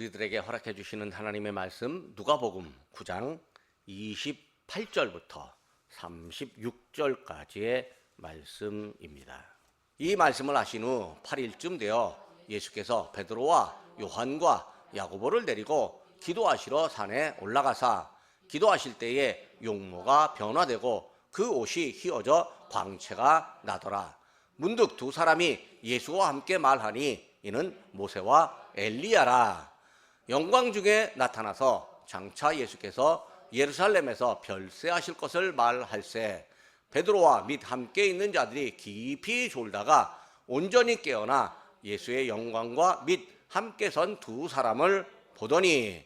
우리들에게 허락해 주시는 하나님의 말씀 누가복음 9장 28절부터 36절까지의 말씀입니다. 이 말씀을 하신 후 8일쯤 되어 예수께서 베드로와 요한과 야고보를 데리고 기도하시러 산에 올라가사 기도하실 때에 용모가 변화되고 그 옷이 휘어져 광채가 나더라. 문득 두 사람이 예수와 함께 말하니 이는 모세와 엘리야라. 영광 중에 나타나서 장차 예수께서 예루살렘에서 별세하실 것을 말할세 베드로와 및 함께 있는 자들이 깊이 졸다가 온전히 깨어나 예수의 영광과 및 함께 선 두 사람을 보더니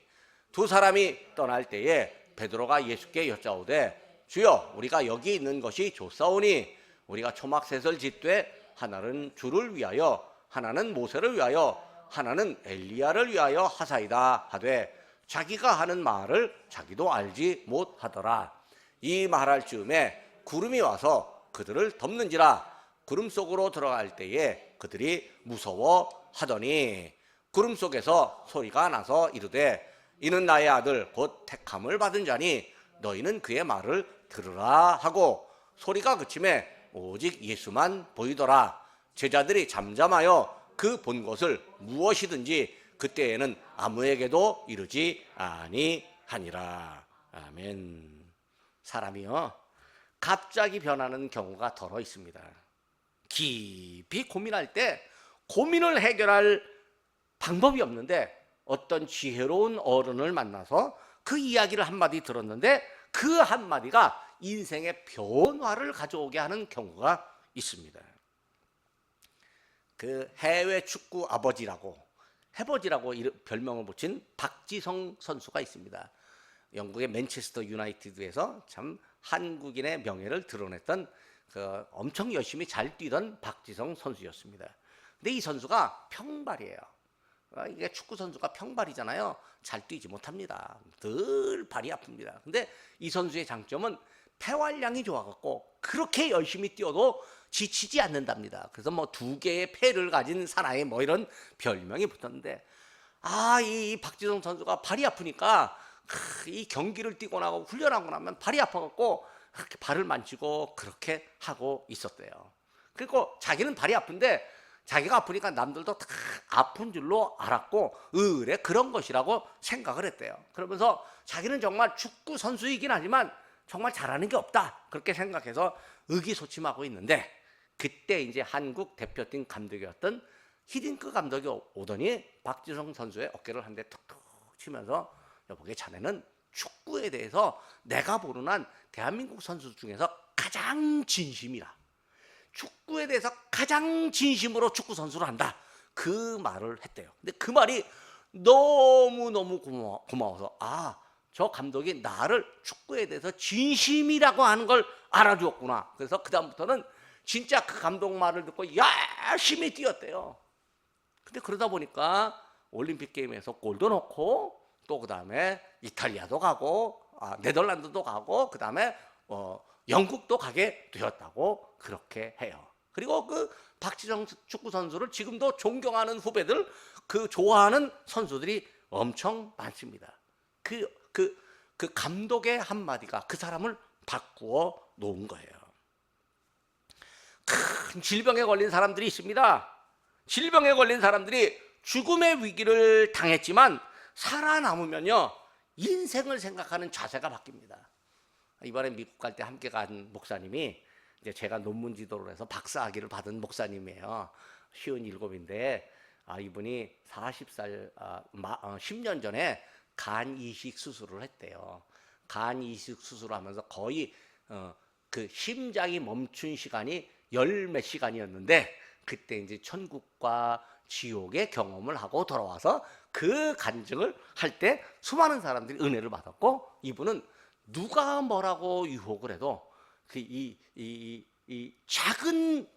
두 사람이 떠날 때에 베드로가 예수께 여짜오되 주여 우리가 여기 있는 것이 좋사오니 우리가 초막셋을 짓되 하나는 주를 위하여 하나는 모세를 위하여 하나는 엘리야를 위하여 하사이다 하되 자기가 하는 말을 자기도 알지 못하더라. 이 말할 즈음에 구름이 와서 그들을 덮는지라. 구름 속으로 들어갈 때에 그들이 무서워하더니 구름 속에서 소리가 나서 이르되 이는 나의 아들 곧 택함을 받은 자니 너희는 그의 말을 들으라 하고 소리가 그침에 오직 예수만 보이더라. 제자들이 잠잠하여 그 본 것을 무엇이든지 그때에는 아무에게도 이르지 아니하니라. 아멘. 사람이요 갑자기 변하는 경우가 더러 있습니다. 깊이 고민할 때 고민을 해결할 방법이 없는데 어떤 지혜로운 어른을 만나서 그 이야기를 한마디 들었는데 그 한마디가 인생의 변화를 가져오게 하는 경우가 있습니다. 그 해외 축구 아버지라고 해버지라고 별명을 붙인 박지성 선수가 있습니다. 영국의 맨체스터 유나이티드에서 참 한국인의 명예를 드러냈던 그 엄청 열심히 잘 뛰던 박지성 선수였습니다. 근데 이 선수가 평발이에요. 이게 축구 선수가 평발이잖아요. 잘 뛰지 못합니다. 늘 발이 아픕니다. 근데 이 선수의 장점은 폐활량이 좋아갖고 그렇게 열심히 뛰어도 지치지 않는답니다. 그래서 뭐 2개의 폐를 가진 사나이 뭐 이런 별명이 붙었는데 이 박지성 선수가 발이 아프니까 이 경기를 뛰고 나고 훈련하고 나면 발이 아파갖고 그렇게 발을 만지고 그렇게 하고 있었대요. 그리고 자기는 발이 아픈데 자기가 아프니까 남들도 다 아픈 줄로 알았고 의뢰 그런 것이라고 생각을 했대요. 그러면서 자기는 정말 축구 선수이긴 하지만 정말 잘하는 게 없다 그렇게 생각해서 의기소침하고 있는데 그때 이제 한국 대표팀 감독이었던 히딩크 감독이 오더니 박지성 선수의 어깨를 한 대 툭툭 치면서 여보게 자네는 축구에 대해서 내가 보는 한 대한민국 선수 중에서 가장 진심이라 축구에 대해서 가장 진심으로 축구 선수를 한다 그 말을 했대요. 근데 그 말이 너무너무 고마워서 저 감독이 나를 축구에 대해서 진심이라고 하는 걸 알아주었구나. 그래서 그 다음부터는 진짜 그 감독 말을 듣고 열심히 뛰었대요. 근데 그러다 보니까 올림픽 게임에서 골도 넣고 또 그 다음에 이탈리아도 가고 네덜란드도 가고 그 다음에 영국도 가게 되었다고 그렇게 해요. 그리고 그 박지성 축구 선수를 지금도 존경하는 후배들 그 좋아하는 선수들이 엄청 많습니다. 그 감독의 한마디가 그 사람을 바꾸어 놓은 거예요. 큰 질병에 걸린 사람들이 있습니다. 질병에 걸린 사람들이 죽음의 위기를 당했지만 살아남으면요 인생을 생각하는 자세가 바뀝니다. 이번에 미국 갈 때 함께 간 목사님이 이제 제가 논문 지도를 해서 박사학위를 받은 목사님이에요. 57인데 이분이 40살 10년 전에 간 이식 수술을 했대요. 간 이식 수술을 하면서 거의 그 심장이 멈춘 시간이 10몇 시간이었는데 그때 이제 천국과 지옥의 경험을 하고 돌아와서 그 간증을 할 때 수많은 사람들이 은혜를 받았고 이분은 누가 뭐라고 유혹을 해도 이 작은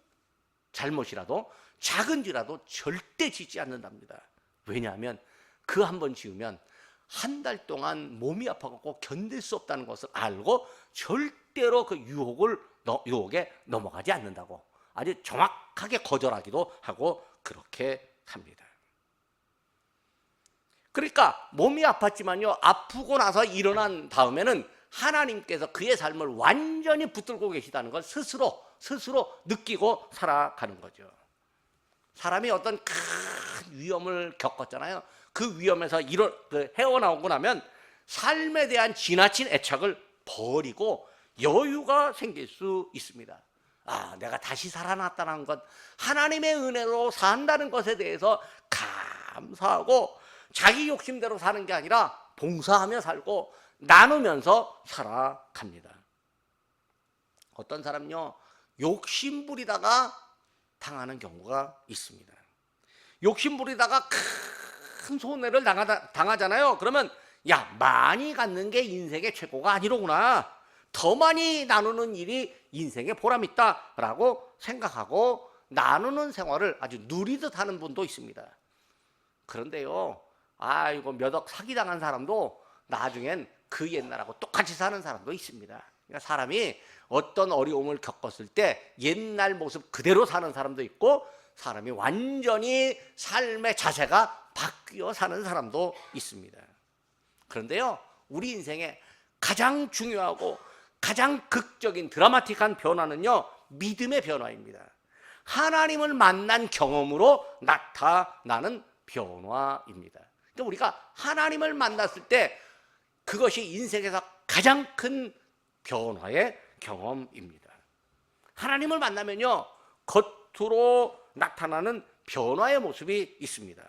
잘못이라도 작은지라도 절대 짓지 않는답니다. 왜냐하면 그 한 번 지으면 한 달 동안 몸이 아파갖고 견딜 수 없다는 것을 알고 절대로 그 유혹에 넘어가지 않는다고 아주 정확하게 거절하기도 하고 그렇게 합니다. 그러니까 몸이 아팠지만요, 아프고 나서 일어난 다음에는 하나님께서 그의 삶을 완전히 붙들고 계시다는 걸 스스로 느끼고 살아가는 거죠. 사람이 어떤 큰 위험을 겪었잖아요. 그 위험에서 헤어나오고 나면 삶에 대한 지나친 애착을 버리고 여유가 생길 수 있습니다. 아, 내가 다시 살아났다는 것, 하나님의 은혜로 산다는 것에 대해서 감사하고 자기 욕심대로 사는 게 아니라 봉사하며 살고 나누면서 살아갑니다. 어떤 사람요, 욕심 부리다가 당하는 경우가 있습니다. 욕심 부리다가 큰 손해를 당하잖아요. 그러면 야, 많이 갖는 게 인생의 최고가 아니로구나, 더 많이 나누는 일이 인생의 보람있다라고 생각하고 나누는 생활을 아주 누리듯 하는 분도 있습니다. 그런데요, 이거 몇 억 사기당한 사람도 나중엔 그 옛날하고 똑같이 사는 사람도 있습니다. 그러니까 사람이 어떤 어려움을 겪었을 때 옛날 모습 그대로 사는 사람도 있고, 사람이 완전히 삶의 자세가 바뀌어 사는 사람도 있습니다. 그런데요, 우리 인생에 가장 중요하고 가장 극적인 드라마틱한 변화는요, 믿음의 변화입니다. 하나님을 만난 경험으로 나타나는 변화입니다. 그러니까 우리가 하나님을 만났을 때 그것이 인생에서 가장 큰 변화의 경험입니다. 하나님을 만나면요, 겉으로 나타나는 변화의 모습이 있습니다.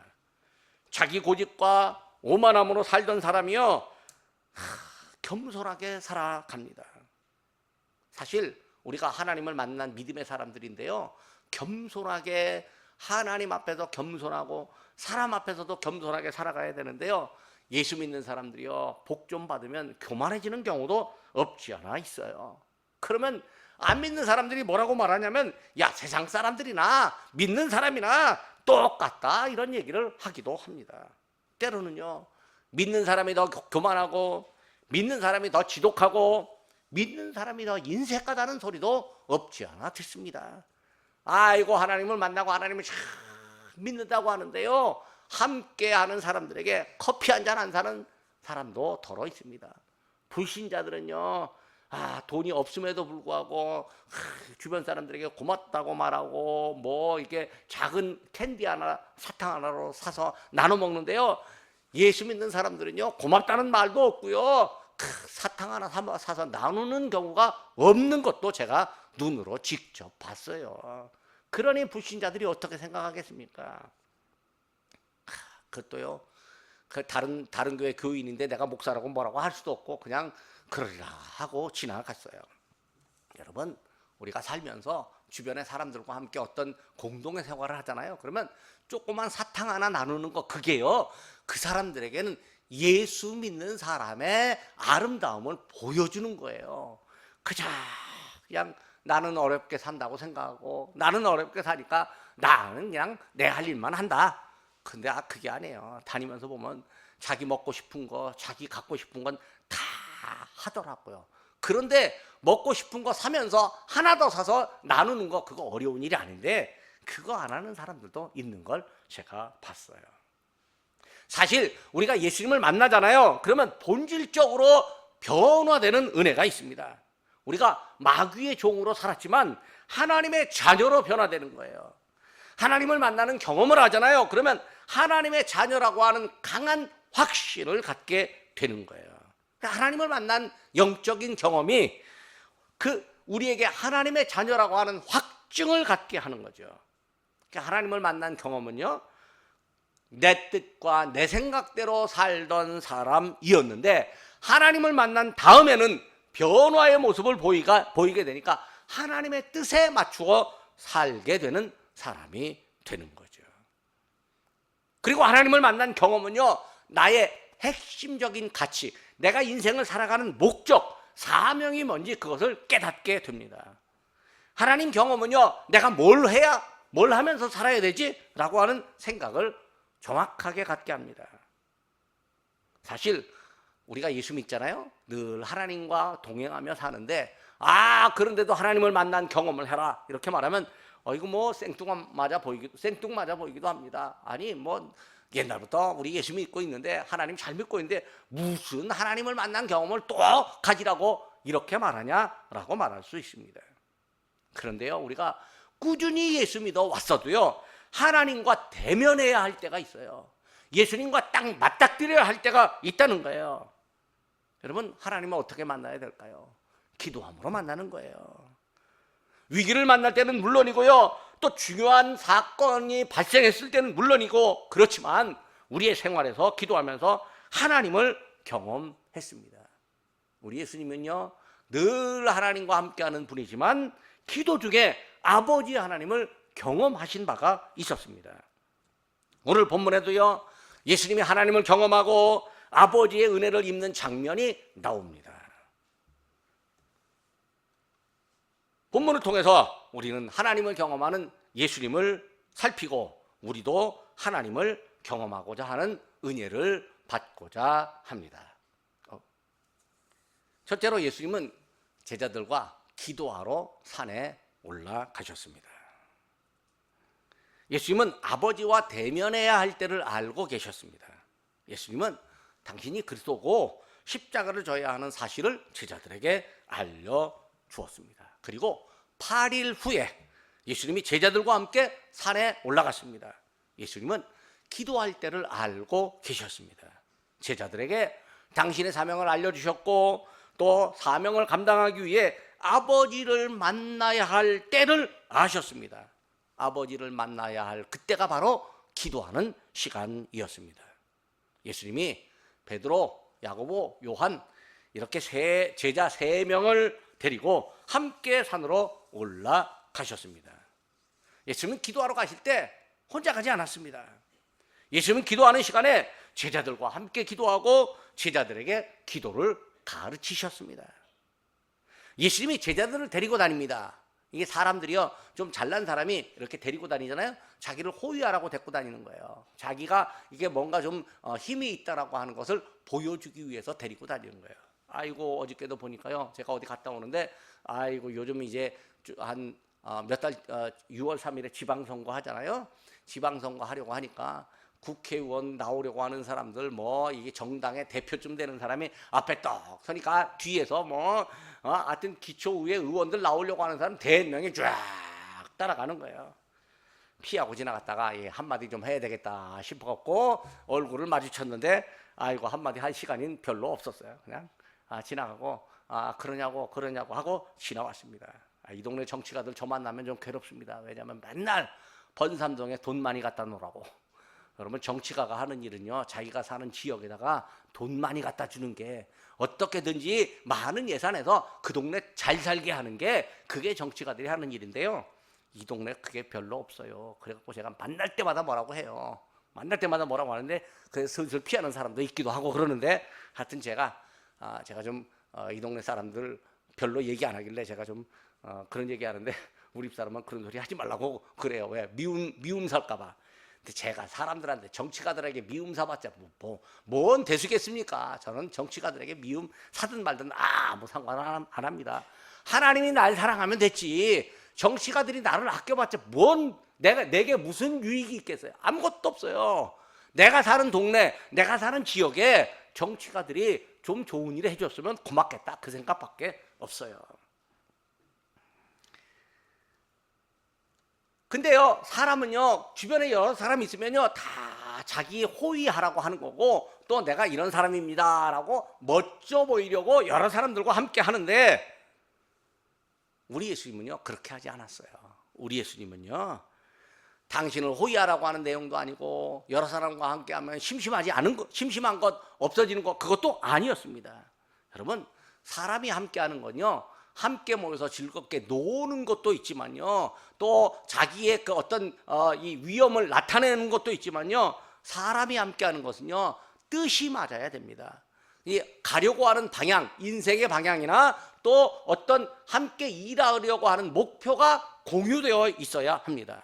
자기 고집과 오만함으로 살던 사람이요, 겸손하게 살아갑니다. 사실 우리가 하나님을 만난 믿음의 사람들인데요, 겸손하게 하나님 앞에서 겸손하고 사람 앞에서도 겸손하게 살아가야 되는데요, 예수 믿는 사람들이요, 복 좀 받으면 교만해지는 경우도 없지 않아 있어요. 그러면 안 믿는 사람들이 뭐라고 말하냐면, 야, 세상 사람들이나 믿는 사람이나 똑같다, 이런 얘기를 하기도 합니다. 때로는요, 믿는 사람이 더 교만하고 믿는 사람이 더 지독하고 믿는 사람이 더 인색하다는 소리도 없지 않아 듣습니다. 아이고, 하나님을 만나고 하나님을 참 믿는다고 하는데요, 함께 하는 사람들에게 커피 한잔 안 사는 사람도 덜어 있습니다. 불신자들은요, 돈이 없음에도 불구하고 주변 사람들에게 고맙다고 말하고 뭐 이게 작은 캔디 하나, 사탕 하나로 사서 나눠 먹는데요, 예수 믿는 사람들은요, 고맙다는 말도 없고요, 사탕 하나 사서 나누는 경우가 없는 것도 제가 눈으로 직접 봤어요. 그러니 불신자들이 어떻게 생각하겠습니까? 그것도요, 다른 교회 교인인데 내가 목사라고 뭐라고 할 수도 없고 그냥 그러리라 하고 지나갔어요. 여러분, 우리가 살면서 주변의 사람들과 함께 어떤 공동의 생활을 하잖아요. 그러면 조그만 사탕 하나 나누는 거, 그게요, 그 사람들에게는 예수 믿는 사람의 아름다움을 보여주는 거예요. 그냥 나는 어렵게 산다고 생각하고 나는 어렵게 사니까 나는 그냥 내 할 일만 한다. 근데 그게 아니에요. 다니면서 보면 자기 먹고 싶은 거, 자기 갖고 싶은 건 다 하더라고요. 그런데 먹고 싶은 거 사면서 하나 더 사서 나누는 거, 그거 어려운 일이 아닌데 그거 안 하는 사람들도 있는 걸 제가 봤어요. 사실 우리가 예수님을 만나잖아요. 그러면 본질적으로 변화되는 은혜가 있습니다. 우리가 마귀의 종으로 살았지만 하나님의 자녀로 변화되는 거예요. 하나님을 만나는 경험을 하잖아요. 그러면 하나님의 자녀라고 하는 강한 확신을 갖게 되는 거예요. 하나님을 만난 영적인 경험이 우리에게 하나님의 자녀라고 하는 확증을 갖게 하는 거죠. 하나님을 만난 경험은요, 내 뜻과 내 생각대로 살던 사람이었는데 하나님을 만난 다음에는 변화의 모습을 보이게 되니까 하나님의 뜻에 맞추어 살게 되는 사람이 되는 거죠. 그리고 하나님을 만난 경험은요, 나의 핵심적인 가치, 내가 인생을 살아가는 목적, 사명이 뭔지 그것을 깨닫게 됩니다. 하나님 경험은요, 내가 뭘 하면서 살아야 되지? 라고 하는 생각을 정확하게 갖게 합니다. 사실 우리가 예수 믿잖아요. 늘 하나님과 동행하며 사는데, 그런데도 하나님을 만난 경험을 해라, 이렇게 말하면 이거 뭐 생뚱맞아 보이기도 합니다. 아니, 뭐 옛날부터 우리 예수 믿고 있는데, 하나님 잘 믿고 있는데 무슨 하나님을 만난 경험을 또 가지라고 이렇게 말하냐라고 말할 수 있습니다. 그런데요, 우리가 꾸준히 예수 믿어 왔어도요, 하나님과 대면해야 할 때가 있어요. 예수님과 딱 맞닥뜨려야 할 때가 있다는 거예요. 여러분, 하나님을 어떻게 만나야 될까요? 기도함으로 만나는 거예요. 위기를 만날 때는 물론이고요, 또 중요한 사건이 발생했을 때는 물론이고, 그렇지만 우리의 생활에서 기도하면서 하나님을 경험했습니다. 우리 예수님은요, 늘 하나님과 함께하는 분이지만 기도 중에 아버지 하나님을 경험하신 바가 있었습니다. 오늘 본문에도요, 예수님이 하나님을 경험하고 아버지의 은혜를 입는 장면이 나옵니다. 본문을 통해서 우리는 하나님을 경험하는 예수님을 살피고, 우리도 하나님을 경험하고자 하는 은혜를 받고자 합니다. 첫째로 예수님은 제자들과 기도하러 산에 올라가셨습니다. 예수님은 아버지와 대면해야 할 때를 알고 계셨습니다. 예수님은 당신이 그리스도고 십자가를 져야 하는 사실을 제자들에게 알려주었습니다. 그리고 8일 후에 예수님이 제자들과 함께 산에 올라갔습니다. 예수님은 기도할 때를 알고 계셨습니다. 제자들에게 당신의 사명을 알려주셨고, 또 사명을 감당하기 위해 아버지를 만나야 할 때를 아셨습니다. 아버지를 만나야 할 그때가 바로 기도하는 시간이었습니다. 예수님이 베드로, 야고보, 요한 이렇게 제자 3명을 데리고 함께 산으로 올라가셨습니다. 예수님은 기도하러 가실 때 혼자 가지 않았습니다. 예수님은 기도하는 시간에 제자들과 함께 기도하고 제자들에게 기도를 가르치셨습니다. 예수님이 제자들을 데리고 다닙니다. 이게 사람들이요, 좀 잘난 사람이 이렇게 데리고 다니잖아요. 자기를 호위하라고 데리고 다니는 거예요. 자기가 이게 뭔가 좀 힘이 있다라고 하는 것을 보여주기 위해서 데리고 다니는 거예요. 아이고, 어저께도 보니까요, 제가 어디 갔다 오는데, 아이고, 요즘 이제 한 몇 달, 6월 3일에 지방선거 하잖아요. 지방선거 하려고 하니까 국회의원 나오려고 하는 사람들, 이게 정당의 대표쯤 되는 사람이 앞에 떡 서니까 뒤에서 하여튼 기초의회 의원들 나오려고 하는 사람 대명이 쫙 따라가는 거예요. 피하고 지나갔다가 한마디 좀 해야 되겠다 싶어갖고 얼굴을 마주쳤는데, 아이고, 한마디 할 시간이 별로 없었어요. 그냥 지나가고 그러냐고 하고 지나왔습니다. 이 동네 정치가들 저 만나면 좀 괴롭습니다. 왜냐하면 맨날 번삼동에 돈 많이 갖다 놓으라고. 그러면 정치가가 하는 일은요, 자기가 사는 지역에다가 돈 많이 갖다 주는 게, 어떻게든지 많은 예산에서 그 동네 잘 살게 하는 게 그게 정치가들이 하는 일인데요, 이 동네 그게 별로 없어요. 그래갖고 제가 만날 때마다 뭐라고 해요. 만날 때마다 뭐라고 하는데, 그래서 슬슬 피하는 사람도 있기도 하고 그러는데, 하여튼 제가 좀 이 동네 사람들 별로 얘기 안 하길래 제가 좀 그런 얘기 하는데, 우리 집사람은 그런 소리 하지 말라고 그래요. 왜? 미움 살까봐. 근데 제가 사람들한테, 정치가들에게 미움 사봤자 뭔 대수겠습니까? 저는 정치가들에게 미움 사든 말든 아무 상관 안 합니다. 하나님이 날 사랑하면 됐지. 정치가들이 나를 아껴봤자 내게 무슨 유익이 있겠어요? 아무것도 없어요. 내가 사는 동네, 내가 사는 지역에 정치가들이 좀 좋은 일을 해줬으면 고맙겠다, 그 생각밖에 없어요. 근데요, 사람은요, 주변에 여러 사람이 있으면요, 다 자기 호위하라고 하는 거고, 또 내가 이런 사람입니다 라고 멋져 보이려고 여러 사람들과 함께 하는데, 우리 예수님은요, 그렇게 하지 않았어요. 우리 예수님은요, 당신을 호위하라고 하는 내용도 아니고, 여러 사람과 함께 하면 심심한 것 없어지는 것, 그것도 아니었습니다. 여러분, 사람이 함께 하는 건요, 함께 모여서 즐겁게 노는 것도 있지만요, 또 자기의 그 어떤 이 위험을 나타내는 것도 있지만요, 사람이 함께하는 것은요, 뜻이 맞아야 됩니다. 이 가려고 하는 방향, 인생의 방향이나 또 어떤 함께 일하려고 하는 목표가 공유되어 있어야 합니다.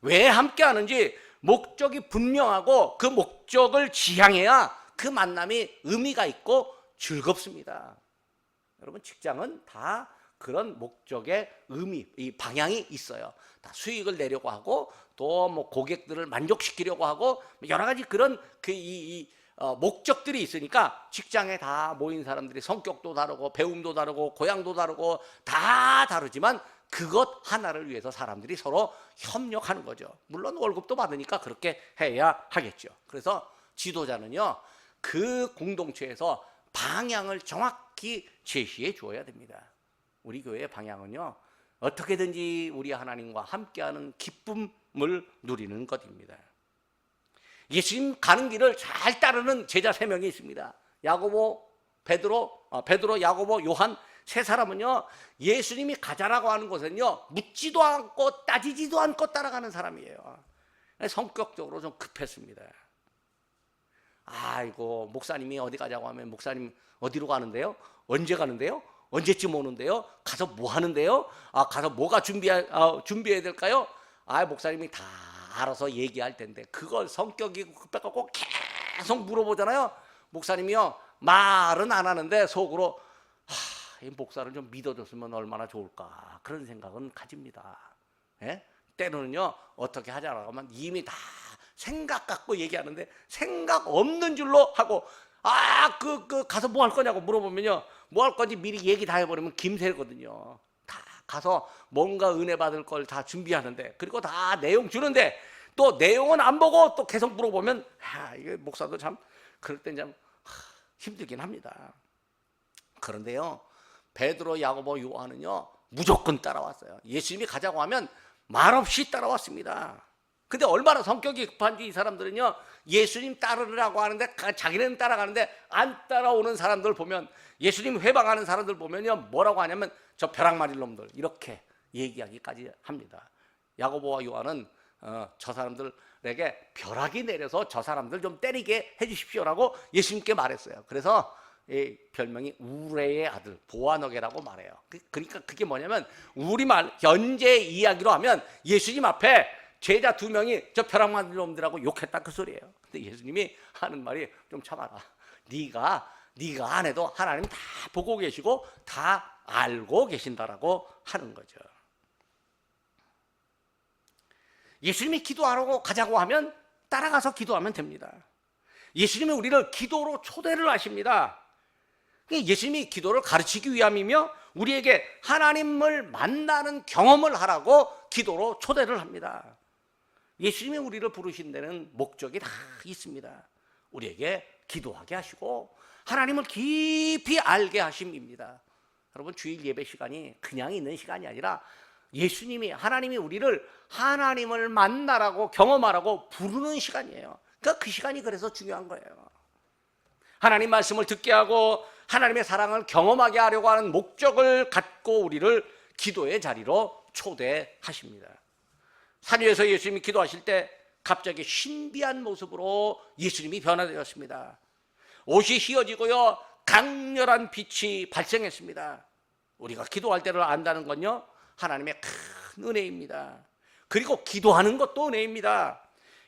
왜 함께하는지 목적이 분명하고 그 목적을 지향해야 그 만남이 의미가 있고 즐겁습니다. 여러분, 직장은 다 그런 목적의 의미, 이 방향이 있어요. 다 수익을 내려고 하고 또 뭐 고객들을 만족시키려고 하고 여러 가지 그런 목적들이 있으니까 직장에 다 모인 사람들이 성격도 다르고 배움도 다르고 고향도 다르고 다 다르지만 그것 하나를 위해서 사람들이 서로 협력하는 거죠. 물론 월급도 받으니까 그렇게 해야 하겠죠. 그래서 지도자는요, 그 공동체에서 방향을 정확히 제시해 주어야 됩니다. 우리 교회의 방향은요, 어떻게든지 우리 하나님과 함께하는 기쁨을 누리는 것입니다. 예수님 가는 길을 잘 따르는 제자 3명이 있습니다. 야고보, 베드로, 야고보, 요한 세 사람은요, 예수님이 가자라고 하는 곳은요, 묻지도 않고 따지지도 않고 따라가는 사람이에요. 성격적으로 좀 급했습니다. 아이고, 목사님이 어디 가자고 하면 목사님 어디로 가는데요? 언제 가는데요? 언제쯤 오는데요? 가서 뭐 하는데요? 가서 뭐가 준비해야 될까요? 목사님이 다 알아서 얘기할 텐데 그걸 성격이 급해갖고 계속 물어보잖아요. 목사님이요, 말은 안 하는데 속으로 이 목사를 좀 믿어줬으면 얼마나 좋을까 그런 생각은 가집니다. 예? 때로는요, 어떻게 하자라고 하면 이미 다 생각 갖고 얘기하는데 생각 없는 줄로 하고 가서 뭐 할 거냐고 물어보면요, 뭐 할 건지 미리 얘기 다 해버리면 김새거든요. 다 가서 뭔가 은혜 받을 걸 다 준비하는데, 그리고 다 내용 주는데 또 내용은 안 보고 또 계속 물어보면 이게 목사도 참 그럴 땐 참 힘들긴 합니다. 그런데요, 베드로, 야고보, 요한은요 무조건 따라왔어요. 예수님이 가자고 하면 말없이 따라왔습니다. 근데 얼마나 성격이 급한지 이 사람들은요, 예수님 따르라고 하는데 자기는 따라가는데 안 따라오는 사람들 보면, 예수님 회방하는 사람들 보면요, 뭐라고 하냐면 저 벼락 맞을 놈들 이렇게 얘기하기까지 합니다. 야고보와 요한은 저 사람들에게 벼락이 내려서 저 사람들 좀 때리게 해주십시오라고 예수님께 말했어요. 그래서 이 별명이 우레의 아들, 보아너게라고 말해요. 그러니까 그게 뭐냐면 우리말 현재 이야기로 하면 예수님 앞에 제자 2명이 저 벼락 맞은 놈들하고 욕했다 그 소리예요. 근데 예수님이 하는 말이 좀 참아라. 네가 안 해도 하나님 다 보고 계시고 다 알고 계신다라고 하는 거죠. 예수님이 기도하라고 가자고 하면 따라가서 기도하면 됩니다. 예수님이 우리를 기도로 초대를 하십니다. 예수님이 기도를 가르치기 위함이며 우리에게 하나님을 만나는 경험을 하라고 기도로 초대를 합니다. 예수님이 우리를 부르신 데는 목적이 다 있습니다. 우리에게 기도하게 하시고 하나님을 깊이 알게 하심입니다. 여러분, 주일 예배 시간이 그냥 있는 시간이 아니라 예수님이, 하나님이 우리를 하나님을 만나라고 경험하라고 부르는 시간이에요. 그러니까 그 시간이 그래서 중요한 거예요. 하나님 말씀을 듣게 하고 하나님의 사랑을 경험하게 하려고 하는 목적을 갖고 우리를 기도의 자리로 초대하십니다. 산 위에서 예수님이 기도하실 때 갑자기 신비한 모습으로 예수님이 변화되었습니다. 옷이 휘어지고요, 강렬한 빛이 발생했습니다. 우리가 기도할 때를 안다는 건요, 하나님의 큰 은혜입니다. 그리고 기도하는 것도 은혜입니다.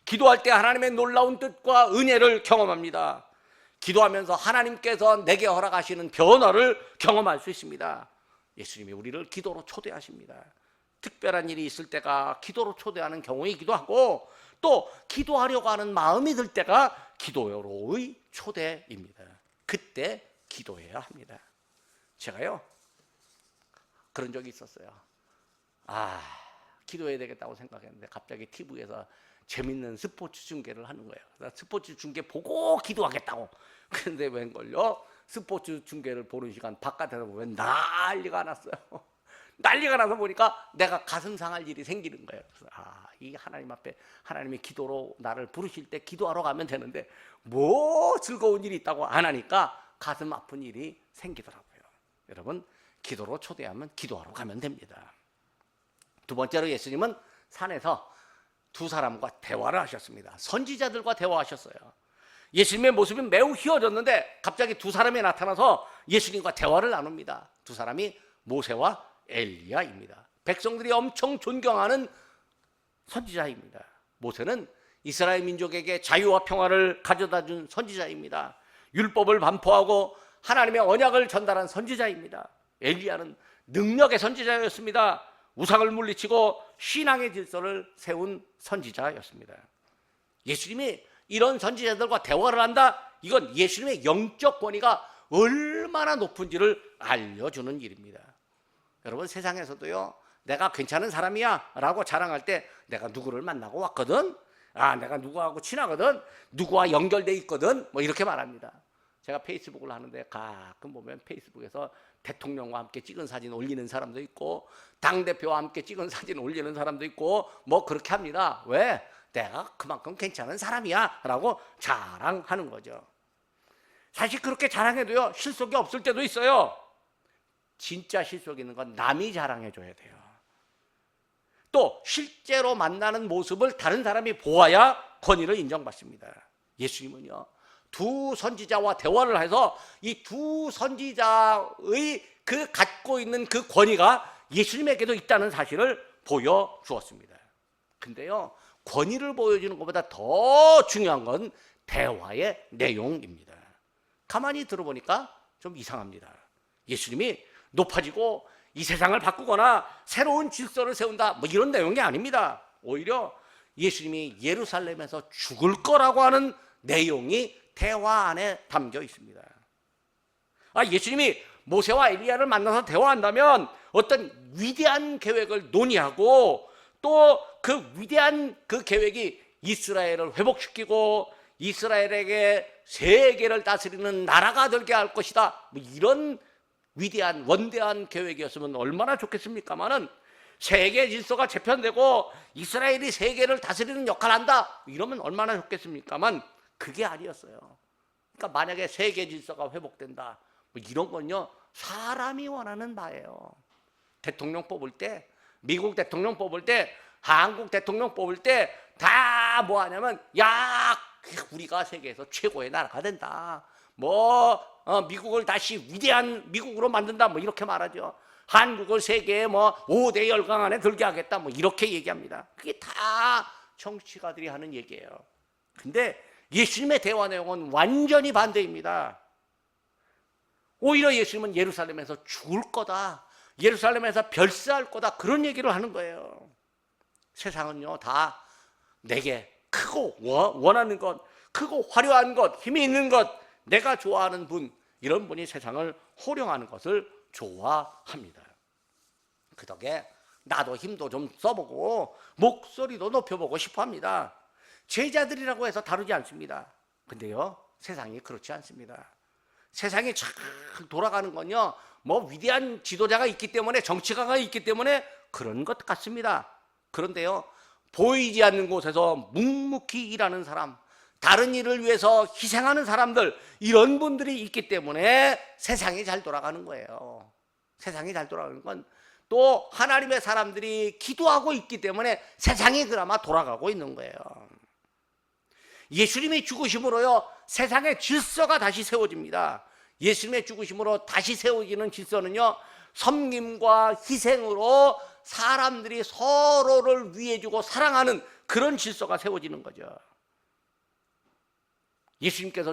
기도할 때 하나님의 놀라운 뜻과 은혜를 경험합니다. 기도하면서 하나님께서 내게 허락하시는 변화를 경험할 수 있습니다. 예수님이 우리를 기도로 초대하십니다. 특별한 일이 있을 때가 기도로 초대하는 경우이기도 하고, 또 기도하려고 하는 마음이 들 때가 기도로의 초대입니다. 그때 기도해야 합니다. 제가요, 그런 적이 있었어요. 기도해야 되겠다고 생각했는데 갑자기 TV에서 재밌는 스포츠 중계를 하는 거예요. 스포츠 중계 보고 기도하겠다고. 그런데 웬걸요, 스포츠 중계를 보는 시간 바깥에서 보면 난리가 났어요. 난리가 나서 보니까 내가 가슴 상할 일이 생기는 거예요. 그래서 이 하나님 앞에 하나님의 기도로 나를 부르실 때 기도하러 가면 되는데 뭐 즐거운 일이 있다고 안 하니까 가슴 아픈 일이 생기더라고요. 여러분, 기도로 초대하면 기도하러 가면 됩니다. 두 번째로 예수님은 산에서 2사람과 대화를 하셨습니다. 선지자들과 대화하셨어요. 예수님의 모습이 매우 휘어졌는데 갑자기 2사람이 나타나서 예수님과 대화를 나눕니다. 2사람이 모세와 엘리야입니다. 백성들이 엄청 존경하는 선지자입니다. 모세는 이스라엘 민족에게 자유와 평화를 가져다 준 선지자입니다. 율법을 반포하고 하나님의 언약을 전달한 선지자입니다. 엘리야는 능력의 선지자였습니다. 우상을 물리치고 신앙의 질서를 세운 선지자였습니다. 예수님이 이런 선지자들과 대화를 한다? 이건 예수님의 영적 권위가 얼마나 높은지를 알려주는 일입니다. 여러분, 세상에서도요, 내가 괜찮은 사람이야 라고 자랑할 때 내가 누구를 만나고 왔거든, 내가 누구하고 친하거든, 누구와 연결돼 있거든, 뭐 이렇게 말합니다. 제가 페이스북을 하는데 가끔 보면 페이스북에서 대통령과 함께 찍은 사진 올리는 사람도 있고, 당대표와 함께 찍은 사진 올리는 사람도 있고, 뭐 그렇게 합니다. 왜? 내가 그만큼 괜찮은 사람이야 라고 자랑하는 거죠. 사실 그렇게 자랑해도요, 실속이 없을 때도 있어요. 진짜 실속이 있는 건 남이 자랑해 줘야 돼요. 또 실제로 만나는 모습을 다른 사람이 보아야 권위를 인정받습니다. 예수님은요, 두 선지자와 대화를 해서 이 두 선지자의 그 갖고 있는 그 권위가 예수님에게도 있다는 사실을 보여주었습니다. 근데요, 권위를 보여주는 것보다 더 중요한 건 대화의 내용입니다. 가만히 들어보니까 좀 이상합니다. 예수님이 높아지고 이 세상을 바꾸거나 새로운 질서를 세운다, 뭐 이런 내용이 아닙니다. 오히려 예수님이 예루살렘에서 죽을 거라고 하는 내용이 대화 안에 담겨 있습니다. 예수님이 모세와 엘리야를 만나서 대화한다면 어떤 위대한 계획을 논의하고, 또 그 위대한 그 계획이 이스라엘을 회복시키고 이스라엘에게 세계를 다스리는 나라가 되게 할 것이다, 뭐 이런 위대한 원대한 계획이었으면 얼마나 좋겠습니까마는, 세계 질서가 재편되고 이스라엘이 세계를 다스리는 역할을 한다, 이러면 얼마나 좋겠습니까만 그게 아니었어요. 그러니까 만약에 세계 질서가 회복된다, 뭐 이런 건요, 사람이 원하는 바예요. 대통령 뽑을 때, 미국 대통령 뽑을 때, 한국 대통령 뽑을 때 다 뭐 하냐면, 우리가 세계에서 최고의 나라가 된다, 미국을 다시 위대한 미국으로 만든다, 뭐 이렇게 말하죠. 한국을 세계의 5대 열강 안에 들게 하겠다, 뭐 이렇게 얘기합니다. 그게 다 정치가들이 하는 얘기예요. 근데 예수님의 대화 내용은 완전히 반대입니다. 오히려 예수님은 예루살렘에서 죽을 거다, 예루살렘에서 별세할 거다, 그런 얘기를 하는 거예요. 세상은요, 다 내게 크고 원하는 것, 크고 화려한 것, 힘이 있는 것, 내가 좋아하는 분, 이런 분이 세상을 호령하는 것을 좋아합니다. 그 덕에 나도 힘도 좀 써보고 목소리도 높여보고 싶어 합니다. 제자들이라고 해서 다루지 않습니다. 근데요, 세상이 그렇지 않습니다. 세상이 잘 돌아가는 건요, 위대한 지도자가 있기 때문에, 정치가가 있기 때문에 그런 것 같습니다. 그런데요, 보이지 않는 곳에서 묵묵히 일하는 사람, 다른 일을 위해서 희생하는 사람들, 이런 분들이 있기 때문에 세상이 잘 돌아가는 거예요. 세상이 잘 돌아가는 건 또 하나님의 사람들이 기도하고 있기 때문에 세상이 그나마 돌아가고 있는 거예요. 예수님의 죽으심으로요, 세상의 질서가 다시 세워집니다. 예수님의 죽으심으로 다시 세워지는 질서는요, 섬김과 희생으로 사람들이 서로를 위해주고 사랑하는 그런 질서가 세워지는 거죠. 예수님이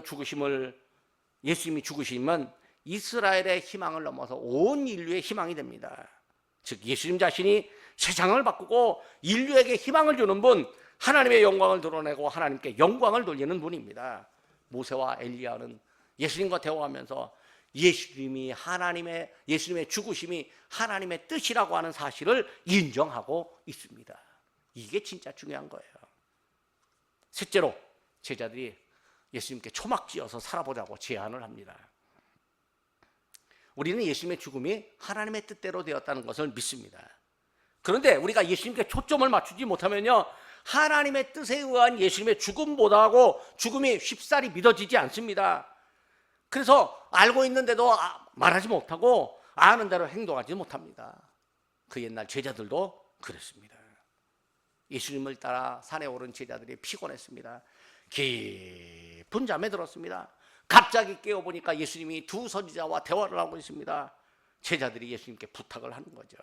죽으시면 이스라엘의 희망을 넘어서 온 인류의 희망이 됩니다. 즉, 예수님 자신이 세상을 바꾸고 인류에게 희망을 주는 분, 하나님의 영광을 드러내고 하나님께 영광을 돌리는 분입니다. 모세와 엘리야는 예수님과 대화하면서 예수님의 죽으심이 하나님의 뜻이라고 하는 사실을 인정하고 있습니다. 이게 진짜 중요한 거예요. 셋째로, 제자들이 예수님께 초막지어서 살아보자고 제안을 합니다. 우리는 예수님의 죽음이 하나님의 뜻대로 되었다는 것을 믿습니다. 그런데 우리가 예수님께 초점을 맞추지 못하면요, 하나님의 뜻에 의한 예수님의 죽음보다고 죽음이 쉽사리 믿어지지 않습니다. 그래서 알고 있는데도 말하지 못하고 아는 대로 행동하지 못합니다. 그 옛날 제자들도 그랬습니다. 예수님을 따라 산에 오른 제자들이 피곤했습니다. 깊은 잠에 들었습니다. 갑자기 깨어보니까 예수님이 두 선지자와 대화를 하고 있습니다. 제자들이 예수님께 부탁을 하는 거죠.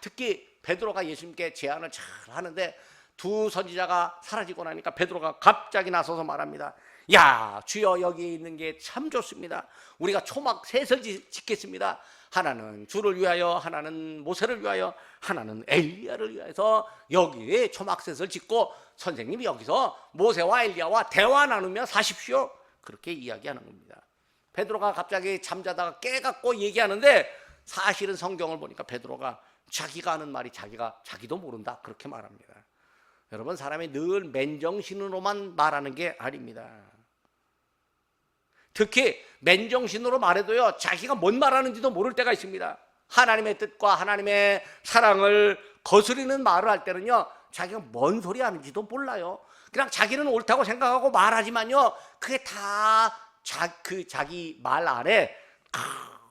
특히 베드로가 예수님께 제안을 잘 하는데 두 선지자가 사라지고 나니까 베드로가 갑자기 나서서 말합니다. 야, 주여 여기 있는 게 참 좋습니다. 우리가 초막 셋을 짓겠습니다. 하나는 주를 위하여, 하나는 모세를 위하여, 하나는 엘리야를 위해서 여기에 초막셋을 짓고 선생님이 여기서 모세와 엘리야와 대화 나누며 사십시오. 그렇게 이야기하는 겁니다. 베드로가 갑자기 잠자다가 깨갖고 얘기하는데 사실은 성경을 보니까 베드로가 자기가 하는 말이 자기도 모른다 그렇게 말합니다. 여러분, 사람이 늘 맨정신으로만 말하는 게 아닙니다. 특히 맨정신으로 말해도요, 자기가 뭔 말하는지도 모를 때가 있습니다. 하나님의 뜻과 하나님의 사랑을 거스르는 말을 할 때는요, 자기가 뭔 소리 하는지도 몰라요. 그냥 자기는 옳다고 생각하고 말하지만요, 그게 다 자기 말 안에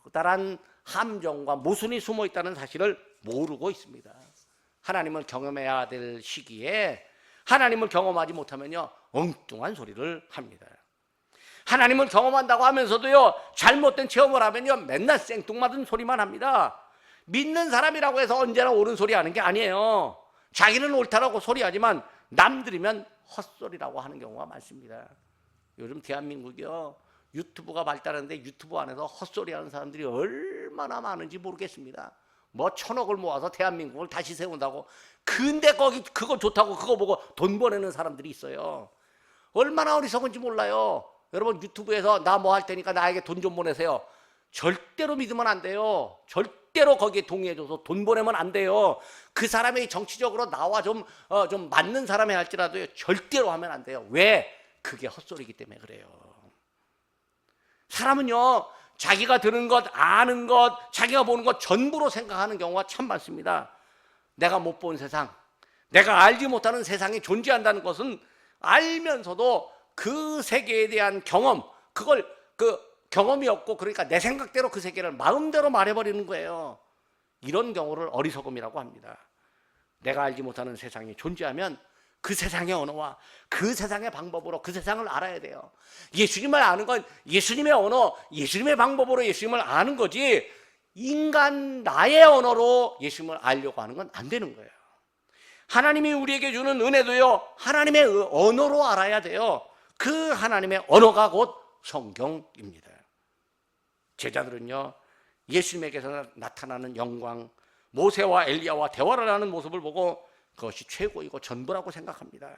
커다란 함정과 모순이 숨어 있다는 사실을 모르고 있습니다. 하나님을 경험해야 될 시기에 하나님을 경험하지 못하면요, 엉뚱한 소리를 합니다. 하나님을 경험한다고 하면서도요, 잘못된 체험을 하면요, 맨날 생뚱맞은 소리만 합니다. 믿는 사람이라고 해서 언제나 옳은 소리 하는 게 아니에요. 자기는 옳다라고 소리하지만 남들이면 헛소리라고 하는 경우가 많습니다. 요즘 대한민국이요, 유튜브가 발달하는데 유튜브 안에서 헛소리 하는 사람들이 얼마나 많은지 모르겠습니다. 뭐 1,000억을 모아서 대한민국을 다시 세운다고, 근데 거기 그거 좋다고 그거 보고 돈 보내는 사람들이 있어요. 얼마나 어리석은지 몰라요. 여러분, 유튜브에서 나 뭐 할 테니까 나에게 돈 좀 보내세요. 절대로 믿으면 안 돼요. 절대로 거기에 동의해줘서 돈 보내면 안 돼요. 그 사람이 정치적으로 나와 좀 맞는 사람이 할지라도요, 절대로 하면 안 돼요. 왜? 그게 헛소리이기 때문에 그래요. 사람은요, 자기가 들은 것, 아는 것, 자기가 보는 것 전부로 생각하는 경우가 참 많습니다. 내가 못 본 세상, 내가 알지 못하는 세상이 존재한다는 것은 알면서도 그 세계에 대한 경험, 그걸 경험이 없고, 그러니까 내 생각대로 그 세계를 마음대로 말해버리는 거예요. 이런 경우를 어리석음이라고 합니다. 내가 알지 못하는 세상이 존재하면 그 세상의 언어와 그 세상의 방법으로 그 세상을 알아야 돼요. 예수님을 아는 건 예수님의 언어, 예수님의 방법으로 예수님을 아는 거지, 인간 나의 언어로 예수님을 알려고 하는 건 안 되는 거예요. 하나님이 우리에게 주는 은혜도요, 하나님의 언어로 알아야 돼요. 그 하나님의 언어가 곧 성경입니다. 제자들은요, 예수님에게서 나타나는 영광, 모세와 엘리야와 대화를 하는 모습을 보고 그것이 최고이고 전부라고 생각합니다.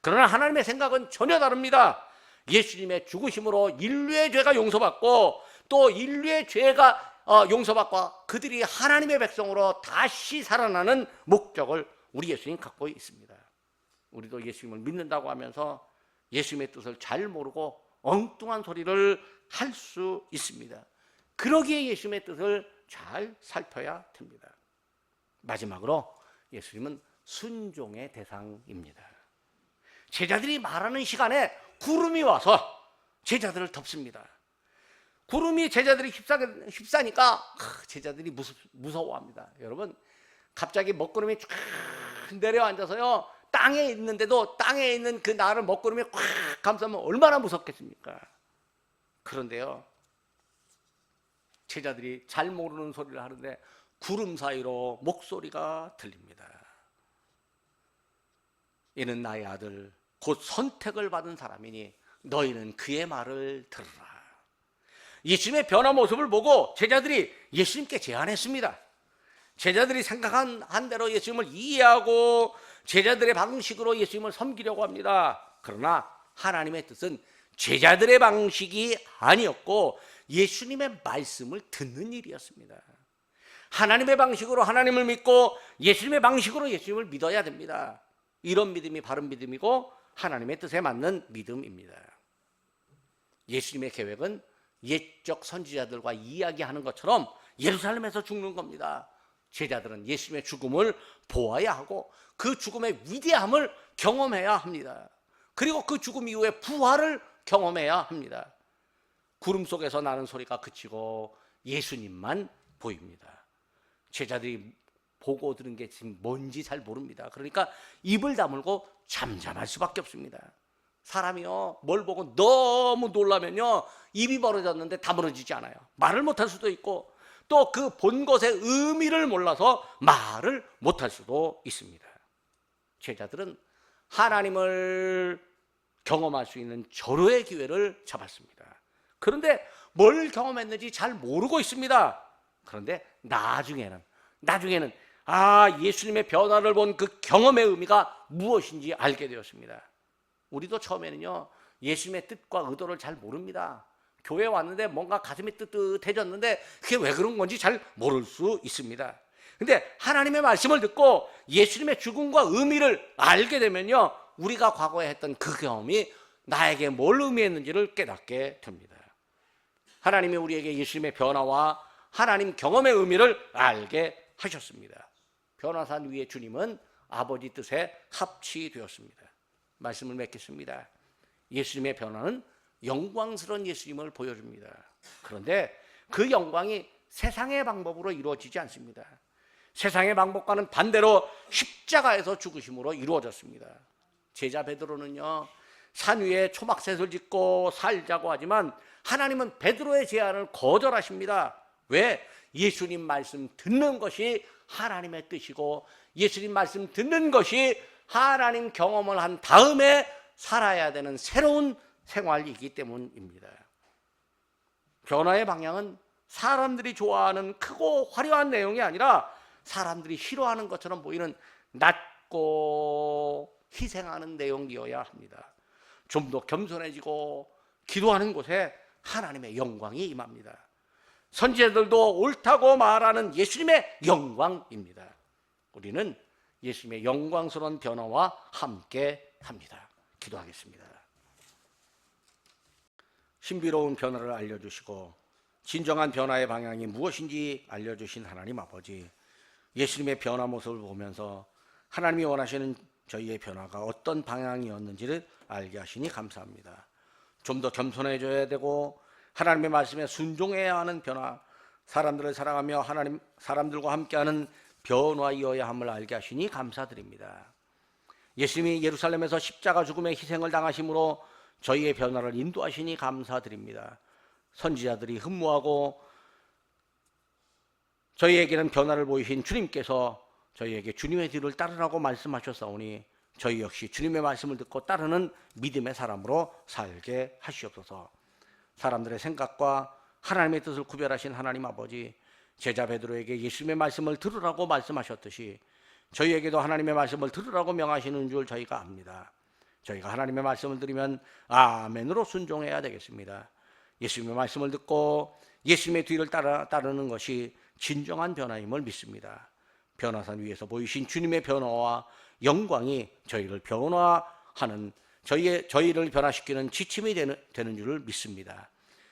그러나 하나님의 생각은 전혀 다릅니다. 예수님의 죽으심으로 인류의 죄가 용서받고, 또 인류의 죄가 용서받고 그들이 하나님의 백성으로 다시 살아나는 목적을 우리 예수님 갖고 있습니다. 우리도 예수님을 믿는다고 하면서 예수님의 뜻을 잘 모르고 엉뚱한 소리를 할 수 있습니다. 그러기에 예수님의 뜻을 잘 살펴야 됩니다. 마지막으로 예수님은 순종의 대상입니다. 제자들이 말하는 시간에 구름이 와서 제자들을 덮습니다. 구름이 제자들이 휩싸니까 제자들이 무서워합니다. 여러분, 갑자기 먹구름이 쫙 내려앉아서요, 땅에 있는데도 땅에 있는 그 나를 먹구름이 꽉 감싸면 얼마나 무섭겠습니까? 그런데요, 제자들이 잘 모르는 소리를 하는데 구름 사이로 목소리가 들립니다. 이는 나의 아들, 곧 선택을 받은 사람이니 너희는 그의 말을 들으라. 예수님의 변화 모습을 보고 제자들이 예수님께 제안했습니다. 제자들이 생각한 대로 예수님을 이해하고 제자들의 방식으로 예수님을 섬기려고 합니다. 그러나 하나님의 뜻은 제자들의 방식이 아니었고 예수님의 말씀을 듣는 일이었습니다. 하나님의 방식으로 하나님을 믿고 예수님의 방식으로 예수님을 믿어야 됩니다. 이런 믿음이 바른 믿음이고 하나님의 뜻에 맞는 믿음입니다. 예수님의 계획은 옛적 선지자들과 이야기하는 것처럼 예루살렘에서 죽는 겁니다. 제자들은 예수님의 죽음을 보아야 하고 그 죽음의 위대함을 경험해야 합니다. 그리고 그 죽음 이후에 부활을 경험해야 합니다. 구름 속에서 나는 소리가 그치고 예수님만 보입니다. 제자들이 보고 들은 게 지금 뭔지 잘 모릅니다. 그러니까 입을 다물고 잠잠할 수밖에 없습니다. 사람이요, 뭘 보고 너무 놀라면요, 입이 벌어졌는데 다물어지지 않아요. 말을 못할 수도 있고 또 그 본 것의 의미를 몰라서 말을 못할 수도 있습니다. 제자들은 하나님을 경험할 수 있는 절호의 기회를 잡았습니다. 그런데 뭘 경험했는지 잘 모르고 있습니다. 그런데 나중에는 예수님의 변화를 본 그 경험의 의미가 무엇인지 알게 되었습니다. 우리도 처음에는요, 예수님의 뜻과 의도를 잘 모릅니다. 교회 왔는데 뭔가 가슴이 뜨뜻해졌는데 그게 왜 그런 건지 잘 모를 수 있습니다. 근데 하나님의 말씀을 듣고 예수님의 죽음과 의미를 알게 되면요, 우리가 과거에 했던 그 경험이 나에게 뭘 의미했는지를 깨닫게 됩니다. 하나님이 우리에게 예수님의 변화와 하나님 경험의 의미를 알게 하셨습니다. 변화산 위에 주님은 아버지 뜻에 합치되었습니다. 말씀을 맺겠습니다. 예수님의 변화는 영광스러운 예수님을 보여줍니다. 그런데 그 영광이 세상의 방법으로 이루어지지 않습니다. 세상의 방법과는 반대로 십자가에서 죽으심으로 이루어졌습니다. 제자 베드로는요, 산 위에 초막셋을 짓고 살자고 하지만 하나님은 베드로의 제안을 거절하십니다. 왜? 예수님 말씀 듣는 것이 하나님의 뜻이고 예수님 말씀 듣는 것이 하나님 경험을 한 다음에 살아야 되는 새로운 생활이기 때문입니다. 변화의 방향은 사람들이 좋아하는 크고 화려한 내용이 아니라 사람들이 싫어하는 것처럼 보이는 낮고 희생하는 내용이어야 합니다. 좀 더 겸손해지고 기도하는 곳에 하나님의 영광이 임합니다. 선지자들도 옳다고 말하는 예수님의 영광입니다. 우리는 예수님의 영광스러운 변화와 함께 합니다. 기도하겠습니다. 신비로운 변화를 알려주시고 진정한 변화의 방향이 무엇인지 알려주신 하나님 아버지, 예수님의 변화 모습을 보면서 하나님이 원하시는 저희의 변화가 어떤 방향이었는지를 알게 하시니 감사합니다. 좀 더 겸손해져야 되고 하나님의 말씀에 순종해야 하는 변화, 사람들을 사랑하며 하나님 사람들과 함께하는 변화이어야 함을 알게 하시니 감사드립니다. 예수님이 예루살렘에서 십자가 죽음의 희생을 당하심으로 저희의 변화를 인도하시니 감사드립니다. 선지자들이 흠모하고 저희에게는 변화를 보이신 주님께서 저희에게 주님의 뒤를 따르라고 말씀하셨사오니 저희 역시 주님의 말씀을 듣고 따르는 믿음의 사람으로 살게 하시옵소서. 사람들의 생각과 하나님의 뜻을 구별하신 하나님 아버지, 제자 베드로에게 예수님의 말씀을 들으라고 말씀하셨듯이 저희에게도 하나님의 말씀을 들으라고 명하시는 줄 저희가 압니다. 저희가 하나님의 말씀을 들으면 아멘으로 순종해야 되겠습니다. 예수님의 말씀을 듣고 예수님의 뒤를 따르는 것이 진정한 변화임을 믿습니다. 변화산 위에서 보이신 주님의 변화와 영광이 저희를 변화하는 저희를 변화시키는 지침이 되는 줄을 믿습니다.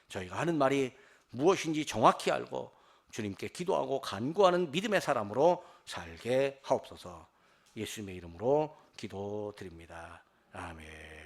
저희가 하는 말이 무엇인지 정확히 알고 주님께 기도하고 간구하는 믿음의 사람으로 살게 하옵소서. 예수님의 이름으로 기도드립니다. 아멘.